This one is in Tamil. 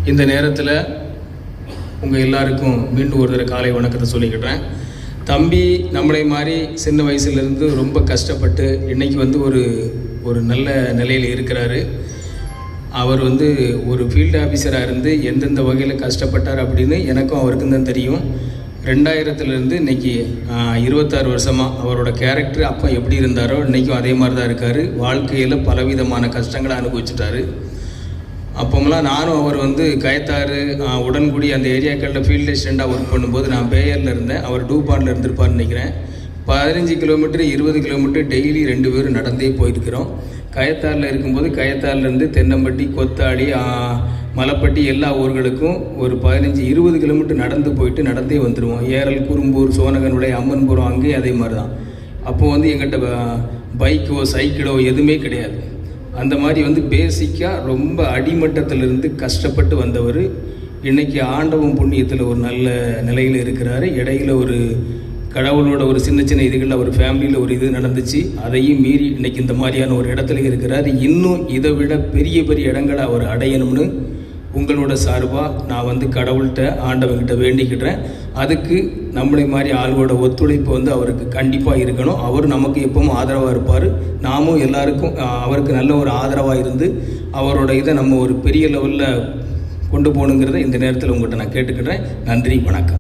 இந்த நேரத்தில் உங்கள் எல்லாருக்கும் மீண்டும் ஒரு தடவை காலை வணக்கத்தை சொல்லிக்கிட்டேன். தம்பி நம்மளை மாதிரி சின்ன வயசுலேருந்து ரொம்ப கஷ்டப்பட்டு இன்றைக்கி ஒரு நல்ல நிலையில் இருக்கிறாரு. அவர் ஒரு ஃபீல்டு ஆஃபீஸராக இருந்து எந்தெந்த வகையில் கஷ்டப்பட்டார் அப்படின்னு எனக்கும் அவருக்கும் தான் தெரியும். 2000 இன்றைக்கி 26 வருஷமாக அவரோட கேரக்டர் அப்போ எப்படி இருந்தாரோ இன்றைக்கும் அதே மாதிரி தான் இருக்கார். வாழ்க்கையில் பலவிதமான கஷ்டங்களை அனுபவிச்சுட்டார். அப்போமெல்லாம் நானும் அவர் கயத்தாறு உடன்குடி அந்த ஏரியாக்களில் ஃபீல்டு அசிஸ்டண்ட்டாக ஒர்க் பண்ணும்போது நான் பேயரில் இருந்தேன். அவர் டூபாண்டில் இருந்திருப்பார்னு நினைக்கிறேன். 15 கிலோமீட்டர் 20 கிலோமீட்டர் டெய்லி 2 பேரும் நடந்தே போயிருக்கிறோம். கயத்தாறில் இருக்கும்போது கயத்தாறுலேருந்து தென்னம்பட்டி, கொத்தாடி, மலைப்பட்டி எல்லா ஊர்களுக்கும் ஒரு 15-20 கிலோமீட்டர் நடந்து போயிட்டு நடந்தே வந்துடுவோம். ஏரல், குறும்பூர், சோனகனுடைய, அம்மன்புரம் அங்கேயும் அதே மாதிரி தான். அப்போது எங்கிட்ட பைக்கோ சைக்கிளோ எதுவுமே கிடையாது. அந்த மாதிரி பேசிக்காக ரொம்ப அடிமட்டத்திலிருந்து கஷ்டப்பட்டு வந்தவர் இன்றைக்கி ஆண்டவன் புண்ணியத்தில் ஒரு நல்ல நிலையில் இருக்கிறாரு. இடையில் கடவுளோட சின்ன சின்ன இதுகளில் அவர் ஃபேமிலியில் இது நடந்துச்சு. அதையும் மீறி இன்றைக்கி இந்த மாதிரியான ஒரு இடத்துல இருக்கிறார். இன்னும் இதை விட பெரிய பெரிய இடங்களை அவர் அடையணும்னு உங்களோட சார்பாக நான் கடவுள்கிட்ட ஆண்டவன்கிட்ட வேண்டிக்கிட்டேன். அதுக்கு நம்மளை மாதிரி ஆள்வோட ஒத்துழைப்பு அவருக்கு கண்டிப்பாக இருக்கணும். அவர் நமக்கு எப்பவும் ஆதரவாக இருப்பார். நாமும் எல்லாருக்கும் அவருக்கு நல்ல ஒரு ஆதரவாக இருந்து அவரோட இதை நம்ம ஒரு பெரிய லெவலில் கொண்டு போகணுங்கிறத இந்த நேரத்தில் உங்கள்கிட்ட நான் கேட்டுக்கிறேன். நன்றி, வணக்கம்.